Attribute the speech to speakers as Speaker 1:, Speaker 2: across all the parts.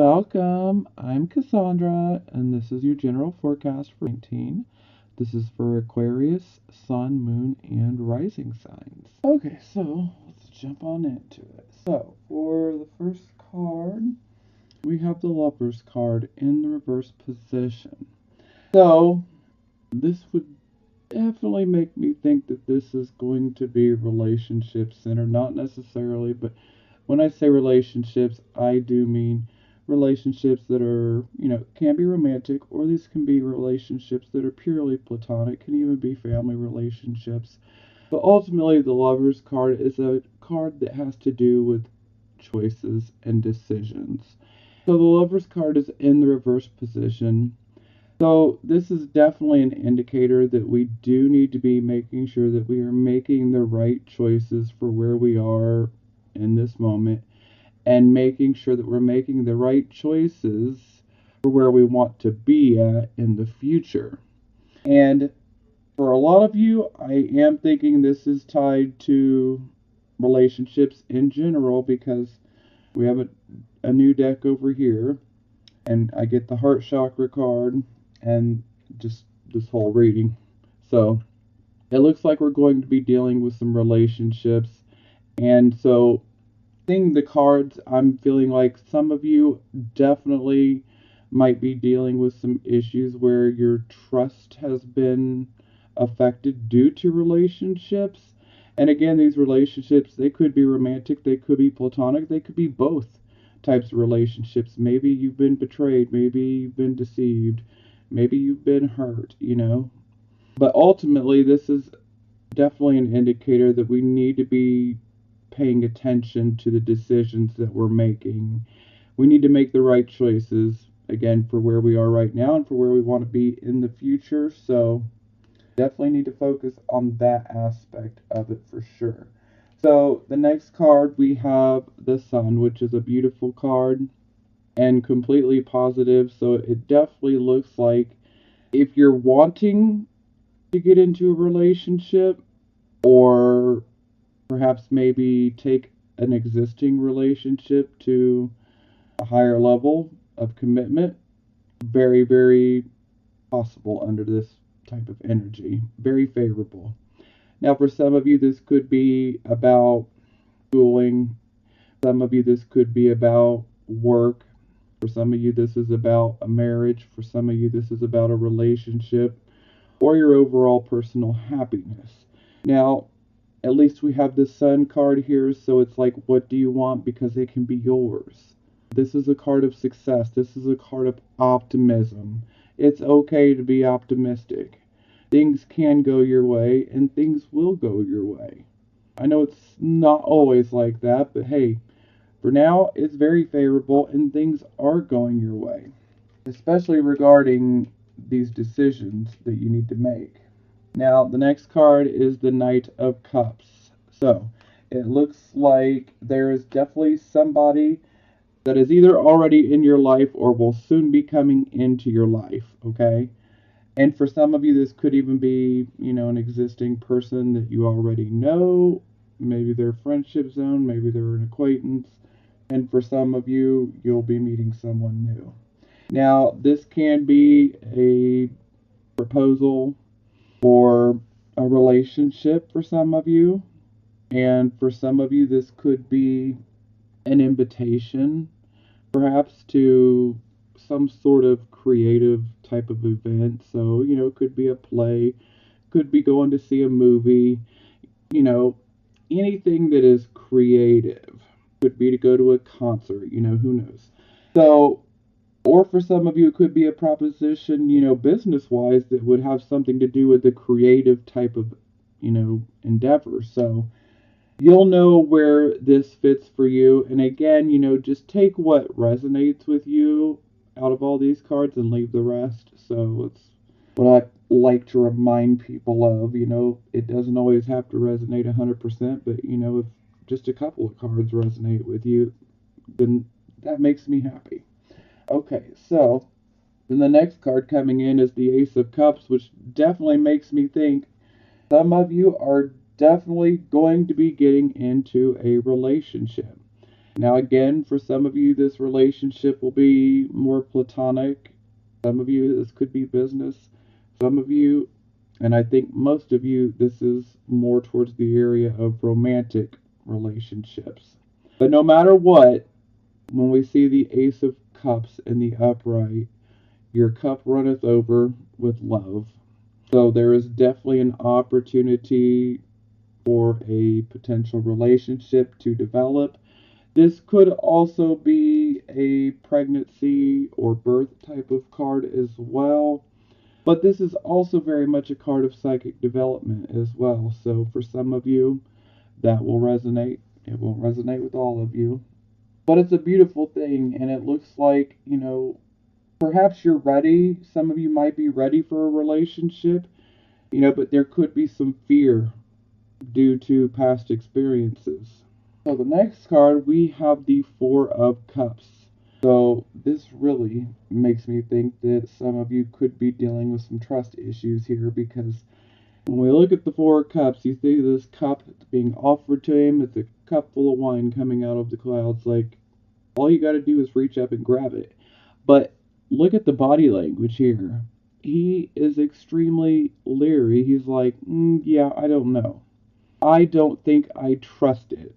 Speaker 1: Welcome. I'm Cassandra, and this is your general forecast for 19. This is for Aquarius, Sun, Moon, and Rising signs. Okay, so let's jump on into it. So, for the first card, we have the Lover's card in the reverse position. So, this would definitely make me think that this is going to be relationship centered. Not necessarily, but when I say relationships, I do mean relationships that are, can be romantic, or these can be relationships that are purely platonic, can even be family relationships. But ultimately, the Lover's card is a card that has to do with choices and decisions. So the Lover's card is in the reverse position. So this is definitely an indicator that we do need to be making sure that we are making the right choices for where we are in this moment, and making sure that we're making the right choices for where we want to be at in the future. And for a lot of you, I am thinking this is tied to relationships in general, because we have a new deck over here, and I get the heart chakra card and just this whole reading. So it looks like we're going to be dealing with some relationships. And so, seeing the cards, I'm feeling like some of you definitely might be dealing with some issues where your trust has been affected due to relationships. And again, these relationships, they could be romantic, they could be platonic, they could be both types of relationships. Maybe you've been betrayed, maybe you've been deceived, maybe you've been hurt. But ultimately, this is definitely an indicator that we need to be paying attention to the decisions that we're making. We need to make the right choices, again, for where we are right now and for where we want to be in the future. So, definitely need to focus on that aspect of it for sure. So, the next card we have the Sun, which is a beautiful card and completely positive. So, it definitely looks like if you're wanting to get into a relationship, or perhaps maybe take an existing relationship to a higher level of commitment, very, very possible under this type of energy. Very favorable. Now, for some of you, this could be about schooling. Some of you, this could be about work. For some of you, this is about a marriage. For some of you, this is about a relationship or your overall personal happiness. Now, at least we have the Sun card here, so it's like, what do you want? Because it can be yours. This is a card of success. This is a card of optimism. It's okay to be optimistic. Things can go your way, and things will go your way. I know it's not always like that, but hey, for now, it's very favorable, and things are going your way, especially regarding these decisions that you need to make. Now, the next card is the Knight of Cups. So, it looks like there is definitely somebody that is either already in your life or will soon be coming into your life, okay? And for some of you, this could even be, an existing person that you already know. Maybe they're friendship zone, maybe they're an acquaintance. And for some of you, you'll be meeting someone new. Now, this can be a proposal or a relationship for some of you. And for some of you, this could be an invitation, perhaps to some sort of creative type of event. So, it could be a play, could be going to see a movie, you know, anything that is creative. Could be to go to a concert, who knows. So, or for some of you, it could be a proposition, business wise, that would have something to do with the creative type of, endeavor. So you'll know where this fits for you. And again, just take what resonates with you out of all these cards and leave the rest. So it's what I like to remind people of. It doesn't always have to resonate 100%, but, if just a couple of cards resonate with you, then that makes me happy. Okay, so then the next card coming in is the Ace of Cups, which definitely makes me think some of you are definitely going to be getting into a relationship. Now, again, for some of you, this relationship will be more platonic. Some of you, this could be business. Some of you, and I think most of you, this is more towards the area of romantic relationships. But no matter what, when we see the Ace of Cups in the upright, your cup runneth over with love. So there is definitely an opportunity for a potential relationship to develop. This could also be a pregnancy or birth type of card as well. But this is also very much a card of psychic development as well. So for some of you, that will resonate. It won't resonate with all of you. But it's a beautiful thing, and it looks like, perhaps you're ready. Some of you might be ready for a relationship, but there could be some fear due to past experiences. So the next card, we have the Four of Cups. So this really makes me think that some of you could be dealing with some trust issues here, because when we look at the Four of Cups, you see this cup being offered to him. It's a cup full of wine coming out of the clouds. Like, all you got to do is reach up and grab it. But look at the body language here. He is extremely leery. He's like, yeah, I don't know. I don't think I trust it.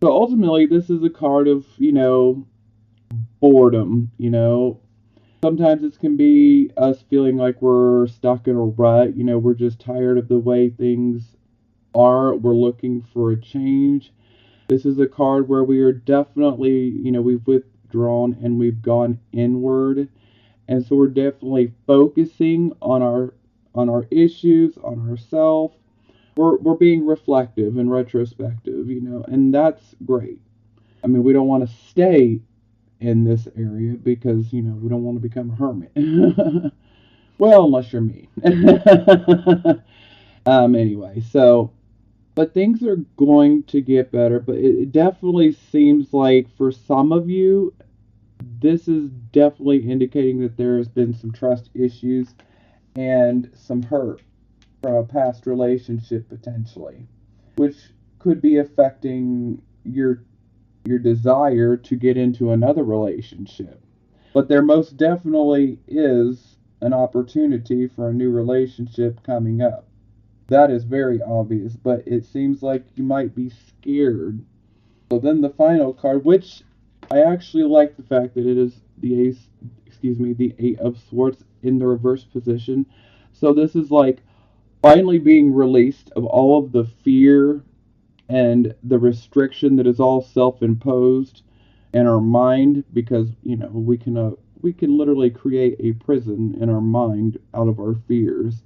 Speaker 1: So ultimately, this is a card of, boredom. Sometimes it can be us feeling like we're stuck in a rut. We're just tired of the way things are. We're looking for a change. This is a card where we are definitely, we've withdrawn and we've gone inward. And so we're definitely focusing on our issues, on ourselves. We're being reflective and retrospective, and that's great. I mean, we don't want to stay in this area because, we don't want to become a hermit. Well, unless you're me. Anyway, so, but things are going to get better, but it definitely seems like for some of you, this is definitely indicating that there has been some trust issues and some hurt from a past relationship potentially, which could be affecting your desire to get into another relationship. But there most definitely is an opportunity for a new relationship coming up. That is very obvious, but it seems like you might be scared. So then the final card, which I actually like the fact that it is the Eight of Swords in the reverse position. So this is like finally being released of all of the fear and the restriction that is all self-imposed in our mind, because we can literally create a prison in our mind out of our fears.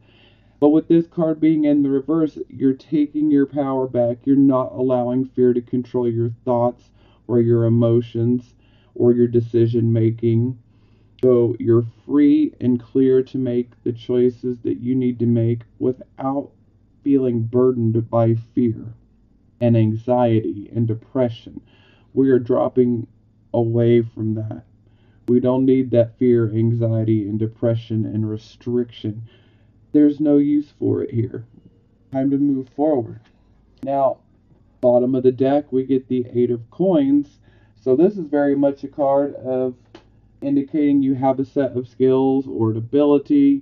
Speaker 1: But with this card being in the reverse, you're taking your power back. You're not allowing fear to control your thoughts or your emotions or your decision making. So you're free and clear to make the choices that you need to make without feeling burdened by fear and anxiety and depression. We are dropping away from that. We don't need that fear, anxiety, and depression and restriction. There's no use for it here. Time to move forward. Now, bottom of the deck, we get the Eight of Coins. So this is very much a card of indicating you have a set of skills or an ability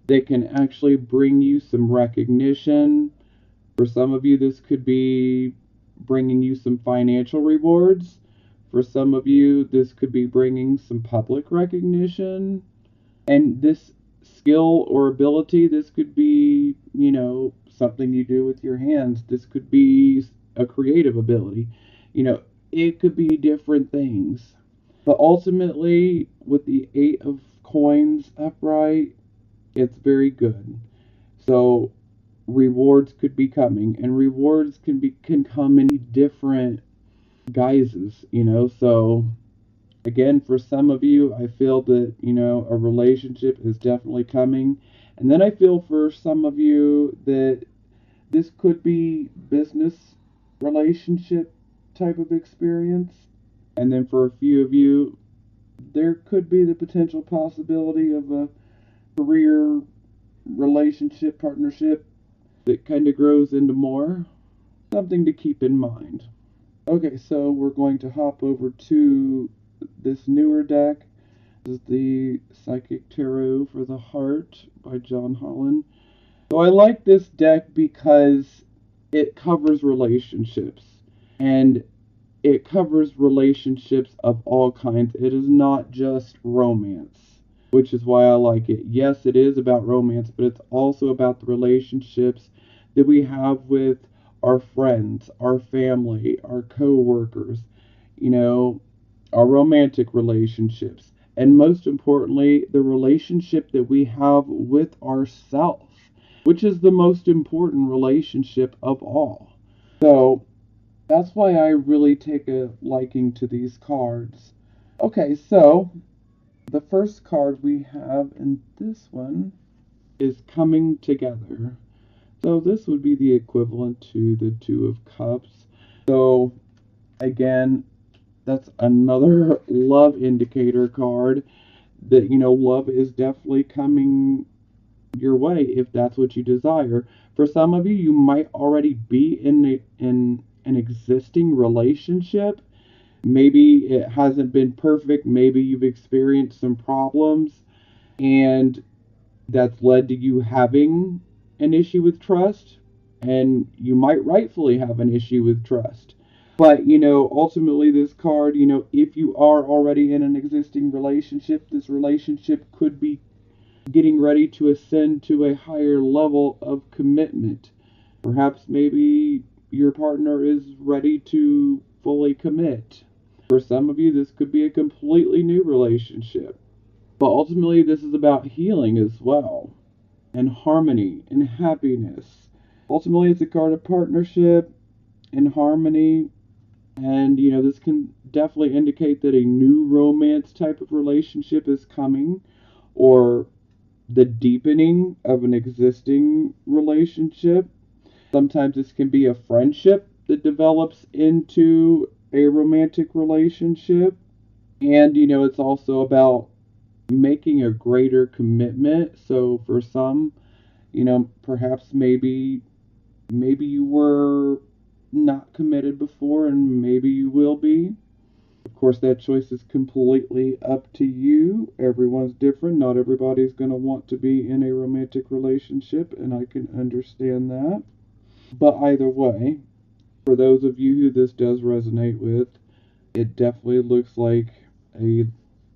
Speaker 1: that can actually bring you some recognition. For some of you, this could be bringing you some financial rewards. For some of you, this could be bringing some public recognition. And this skill or ability, this could be, something you do with your hands. This could be a creative ability. It could be different things. But ultimately, with the Eight of Coins upright, it's very good. So rewards could be coming, and rewards can come in different guises. So again, for some of you, I feel that a relationship is definitely coming, and then I feel for some of you that this could be business relationship type of experience, and then for a few of you, there could be the potential possibility of a career relationship partnership that kind of grows into more. Something to keep in mind. Okay, so we're going to hop over to this newer deck. This is the Psychic Tarot for the Heart by John Holland. So I like this deck because it covers relationships. And it covers relationships of all kinds. It is not just romance, which is why I like it. Yes, it is about romance, but it's also about the relationships that we have with our friends, our family, our co-workers, you know, our romantic relationships, and most importantly, the relationship that we have with ourselves, which is the most important relationship of all. So, that's why I really take a liking to these cards. Okay, so the first card we have in this one is Coming Together. So this would be the equivalent to the Two of Cups. So again, that's another love indicator card that, love is definitely coming your way if that's what you desire. For some of you, you might already be in an existing relationship. Maybe it hasn't been perfect. Maybe you've experienced some problems, and that's led to you having an issue with trust. And you might rightfully have an issue with trust. But, ultimately, this card, if you are already in an existing relationship, this relationship could be getting ready to ascend to a higher level of commitment. Perhaps maybe your partner is ready to fully commit. For some of you, this could be a completely new relationship. But ultimately, this is about healing as well, and harmony, and happiness. Ultimately, it's a card of partnership and harmony. And, this can definitely indicate that a new romance type of relationship is coming, or the deepening of an existing relationship. Sometimes this can be a friendship that develops into a romantic relationship. And, it's also about making a greater commitment. So for some, perhaps maybe you were not committed before and maybe you will be. Of course, that choice is completely up to you. Everyone's different. Not everybody's going to want to be in a romantic relationship, and I can understand that. But either way, for those of you who this does resonate with, it definitely looks like a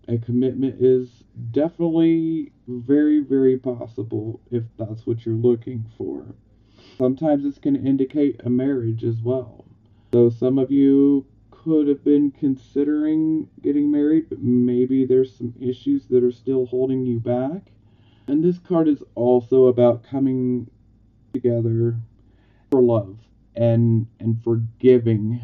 Speaker 1: a commitment is definitely very, very possible if that's what you're looking for. Sometimes it's going to indicate a marriage as well. So some of you could have been considering getting married, but maybe there's some issues that are still holding you back. And this card is also about coming together for love and forgiving.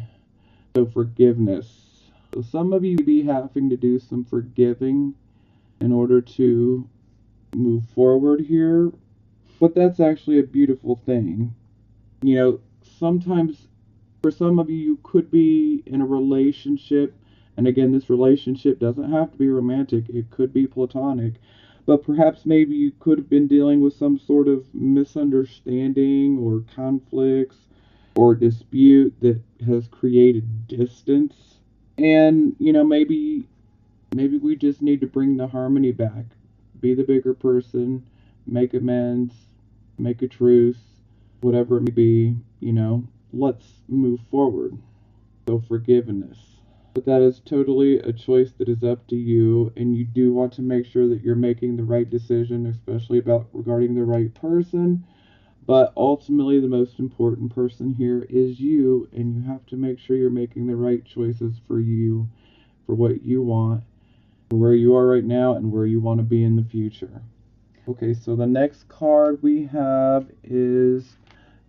Speaker 1: So forgiveness. So some of you may be having to do some forgiving in order to move forward here, but that's actually a beautiful thing. Sometimes for some of you, you could be in a relationship, and again, this relationship doesn't have to be romantic, it could be platonic, but perhaps maybe you could have been dealing with some sort of misunderstanding or conflicts or dispute that has created distance. And, maybe we just need to bring the harmony back. Be the bigger person, make amends, make a truce, whatever it may be, let's move forward. So, forgiveness. But that is totally a choice that is up to you, and you do want to make sure that you're making the right decision, especially about regarding the right person. But ultimately, the most important person here is you, and you have to make sure you're making the right choices for you, for what you want, for where you are right now, and where you want to be in the future. Okay, so the next card we have is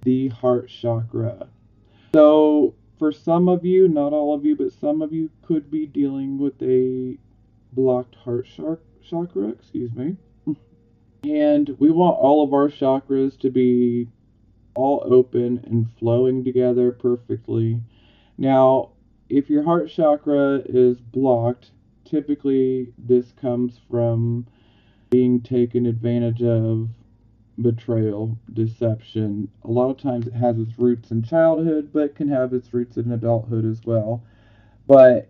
Speaker 1: the heart chakra. So, for some of you, not all of you, but some of you could be dealing with a blocked heart chakra, excuse me. And we want all of our chakras to be all open and flowing together perfectly. Now, if your heart chakra is blocked, typically this comes from being taken advantage of betrayal, deception. A lot of times it has its roots in childhood, but can have its roots in adulthood as well. But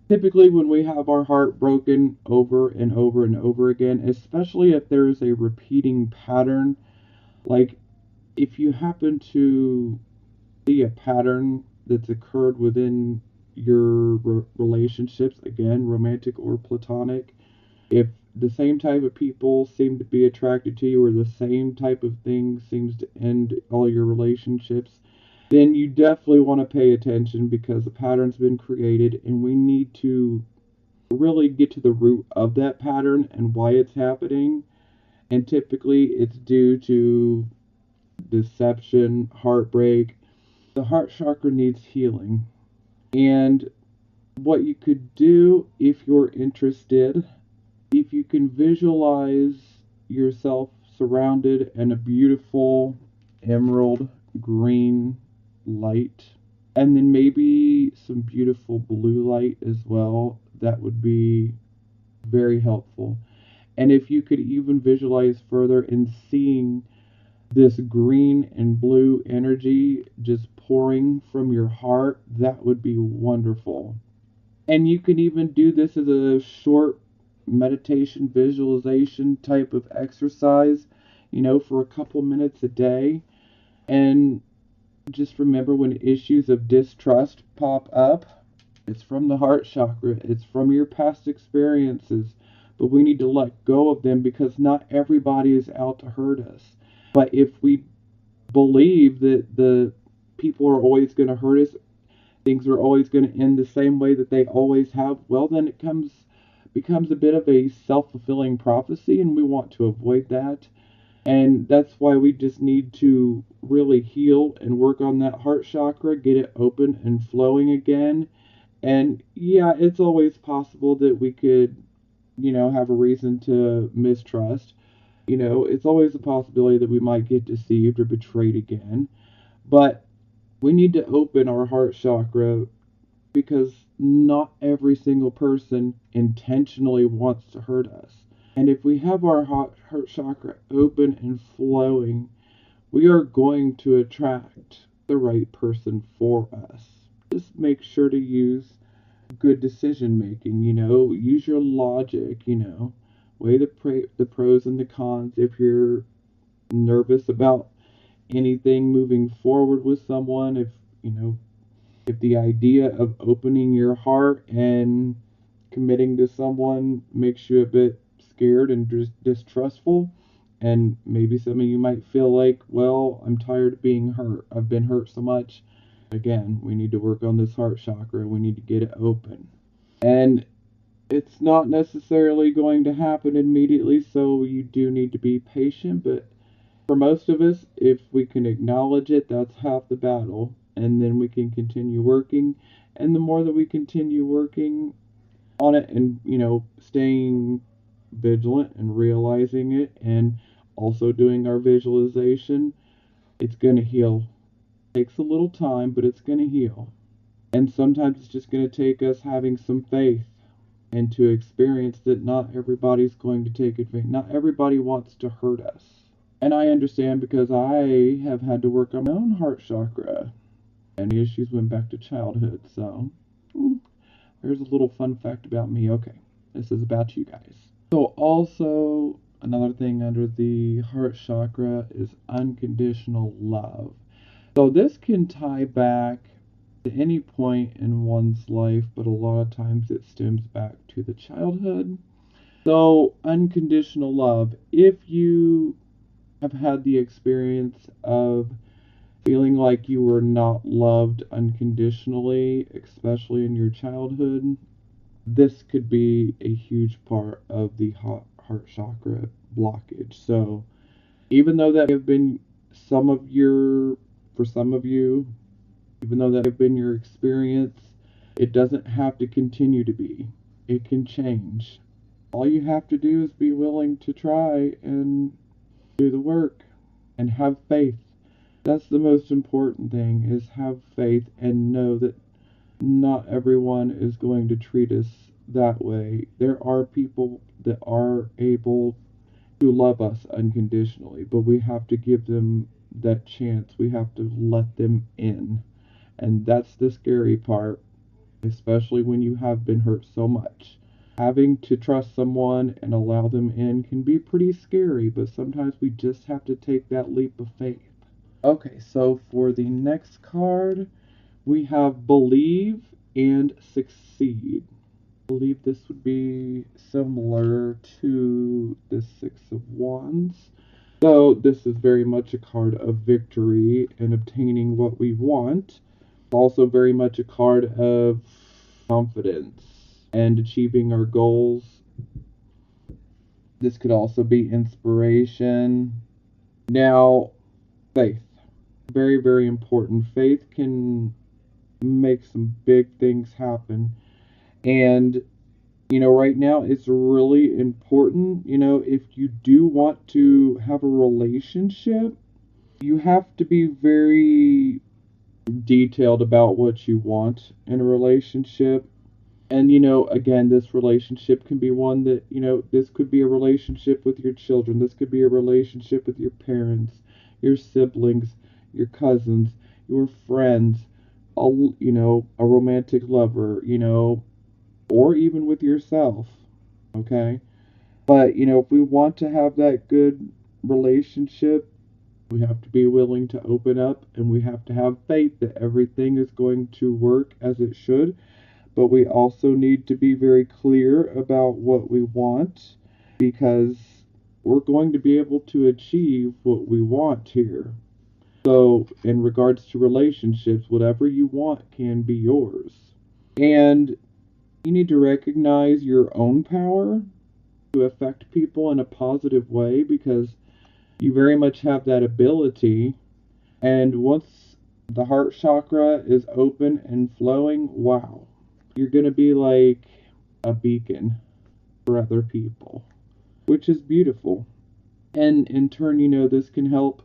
Speaker 1: typically, when we have our heart broken over and over and over again, especially if there is a repeating pattern, like if you happen to see a pattern that's occurred within your relationships, again, romantic or platonic, if the same type of people seem to be attracted to you or the same type of thing seems to end all your relationships, then you definitely want to pay attention because the pattern's been created and we need to really get to the root of that pattern and why it's happening. And typically it's due to deception, heartbreak. The heart chakra needs healing. And what you could do if you're interested, if you can visualize yourself surrounded in a beautiful emerald green light, and then maybe some beautiful blue light as well, that would be very helpful. And if you could even visualize further in seeing this green and blue energy just pouring from your heart, that would be wonderful. And you can even do this as a short meditation visualization type of exercise, for a couple minutes a day. And just remember when issues of distrust pop up, it's from the heart chakra, it's from your past experiences. But we need to let go of them because not everybody is out to hurt us. But if we believe that the people are always going to hurt us, things are always going to end the same way that they always have, well, then it becomes a bit of a self-fulfilling prophecy, and we want to avoid that. And that's why we just need to really heal and work on that heart chakra, get it open and flowing again. And yeah, it's always possible that we could, have a reason to mistrust. It's always a possibility that we might get deceived or betrayed again. But we need to open our heart chakra because not every single person intentionally wants to hurt us. And if we have our heart chakra open and flowing, we are going to attract the right person for us. Just make sure to use good decision making, use your logic, weigh the pros and the cons if you're nervous about anything moving forward with someone, if the idea of opening your heart and committing to someone makes you a bit scared and distrustful, and maybe some of you might feel like, well, I'm tired of being hurt. I've been hurt so much. Again, we need to work on this heart chakra. We need to get it open. And it's not necessarily going to happen immediately, so you do need to be patient, but for most of us, if we can acknowledge it, that's half the battle. And then we can continue working. And the more that we continue working on it and, staying vigilant and realizing it and also doing our visualization, it's going to heal. It takes a little time, but it's going to heal. And sometimes it's just going to take us having some faith and to experience that not everybody's going to take advantage. Not everybody wants to hurt us. And I understand because I have had to work on my own heart chakra. And the issues went back to childhood. So, there's a little fun fact about me. Okay, this is about you guys. So, also, another thing under the heart chakra is unconditional love. So, this can tie back to any point in one's life, but a lot of times it stems back to the childhood. So, unconditional love. If you have had the experience of feeling like you were not loved unconditionally, especially in your childhood, this could be a huge part of the heart chakra blockage. So, even though that may have been for some of you, even though that may have been your experience, it doesn't have to continue to be. It can change. All you have to do is be willing to try and do the work and have faith. That's the most important thing, is have faith and know that not everyone is going to treat us that way. There are people that are able to love us unconditionally, but we have to give them that chance. We have to let them in. And that's the scary part, especially when you have been hurt so much. Having to trust someone and allow them in can be pretty scary, but sometimes we just have to take that leap of faith. Okay, so for the next card, we have Believe and Succeed. I believe this would be similar to the Six of Wands. So this is very much a card of victory and obtaining what we want. Also very much a card of confidence and achieving our goals. This could also be inspiration. Now, faith. Very, very important. Faith can make some big things happen. And, right now it's really important, if you do want to have a relationship, you have to be very detailed about what you want in a relationship. And, again, this relationship can be one that, this could be a relationship with your children. This could be a relationship with your parents, your siblings, your cousins, your friends, a romantic lover, or even with yourself. Okay? But, if we want to have that good relationship, we have to be willing to open up and we have to have faith that everything is going to work as it should. But we also need to be very clear about what we want because we're going to be able to achieve what we want here. So, in regards to relationships, whatever you want can be yours. And you need to recognize your own power to affect people in a positive way because you very much have that ability. And once the heart chakra is open and flowing, wow, you're going to be like a beacon for other people, which is beautiful. And in turn, this can help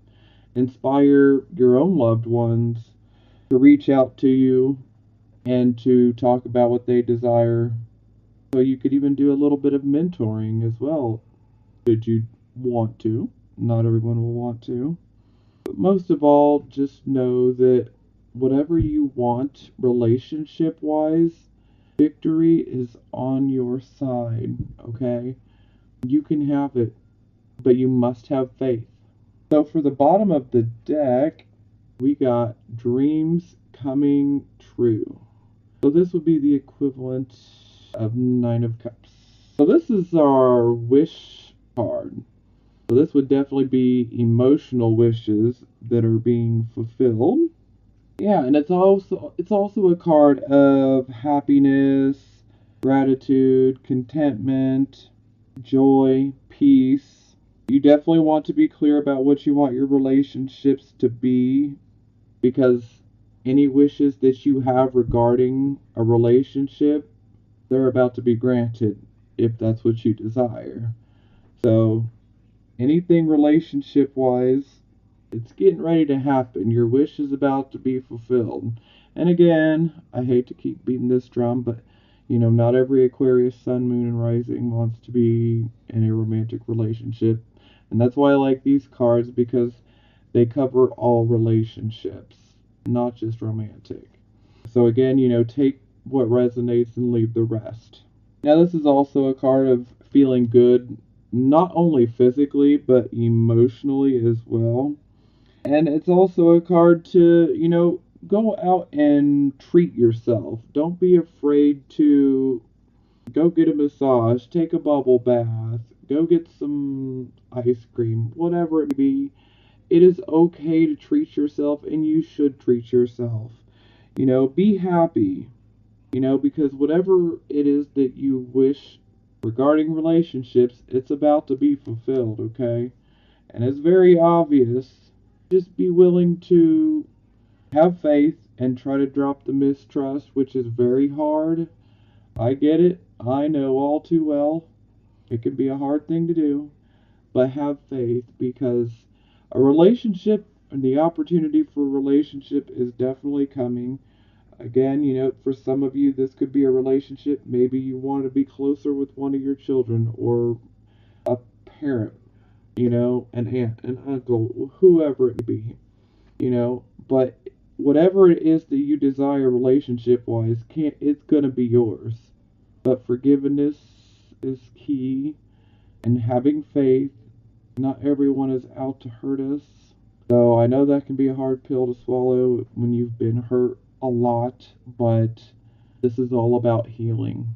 Speaker 1: inspire your own loved ones to reach out to you and to talk about what they desire. So you could even do a little bit of mentoring as well, should you want to. Not everyone will want to. But most of all, just know that whatever you want relationship wise, victory is on your side, okay? You can have it, but you must have faith. So for the bottom of the deck, we got dreams coming true. So this would be the equivalent of Nine of Cups. So this is our wish card. So this would definitely be emotional wishes that are being fulfilled. Yeah, and it's also a card of happiness, gratitude, contentment, joy, peace. You definitely want to be clear about what you want your relationships to be because any wishes that you have regarding a relationship, they're about to be granted if that's what you desire. So, anything relationship wise, it's getting ready to happen. Your wish is about to be fulfilled. And again, I hate to keep beating this drum, but not every Aquarius sun, moon, and rising wants to be in a romantic relationship. And that's why I like these cards because they cover all relationships, not just romantic. So again, take what resonates and leave the rest. Now, this is also a card of feeling good, not only physically, but emotionally as well. And it's also a card to, go out and treat yourself. Don't be afraid to go get a massage, take a bubble bath, go get some ice cream, whatever it may be. It is okay to treat yourself, and you should treat yourself. Be happy, because whatever it is that you wish regarding relationships, it's about to be fulfilled, okay? And it's very obvious. Just be willing to have faith and try to drop the mistrust, which is very hard. I get it. I know all too well. It can be a hard thing to do, but have faith because a relationship and the opportunity for a relationship is definitely coming. Again, for some of you, this could be a relationship. Maybe you want to be closer with one of your children or a parent. an aunt, an uncle, whoever it may be, but whatever it is that you desire relationship wise, can't it's gonna be yours. But forgiveness is key, and having faith. Not everyone is out to hurt us. So I know that can be a hard pill to swallow when you've been hurt a lot, but this is all about healing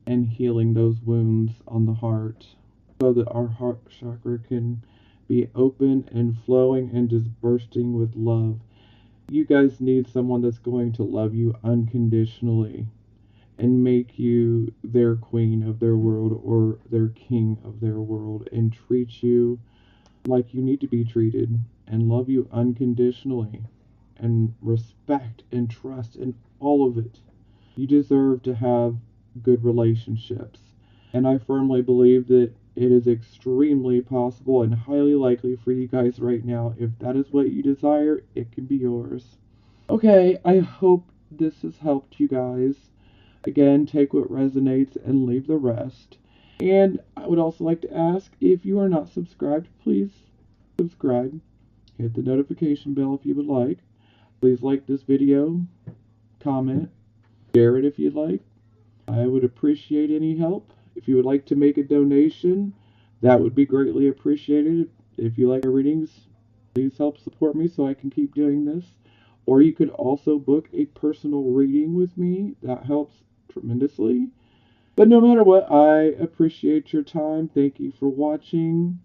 Speaker 1: and healing those wounds on the heart so that our heart chakra can be open and flowing and just bursting with love. You guys need someone that's going to love you unconditionally and make you their queen of their world or their king of their world and treat you like you need to be treated and love you unconditionally and respect and trust and all of it. You deserve to have good relationships. And I firmly believe that it is extremely possible and highly likely for you guys right now. If that is what you desire, it can be yours. Okay, I hope this has helped you guys. Again, take what resonates and leave the rest. And I would also like to ask, if you are not subscribed, please subscribe. Hit the notification bell if you would like. Please like this video, comment, share it if you'd like. I would appreciate any help. If you would like to make a donation, that would be greatly appreciated. If you like my readings, please help support me so I can keep doing this. Or you could also book a personal reading with me. That helps tremendously. But no matter what, I appreciate your time. Thank you for watching.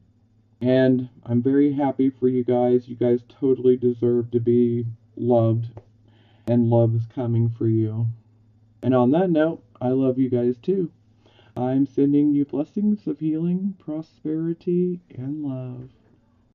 Speaker 1: And I'm very happy for you guys. You guys totally deserve to be loved. And love is coming for you. And on that note, I love you guys too. I'm sending you blessings of healing, prosperity, and love.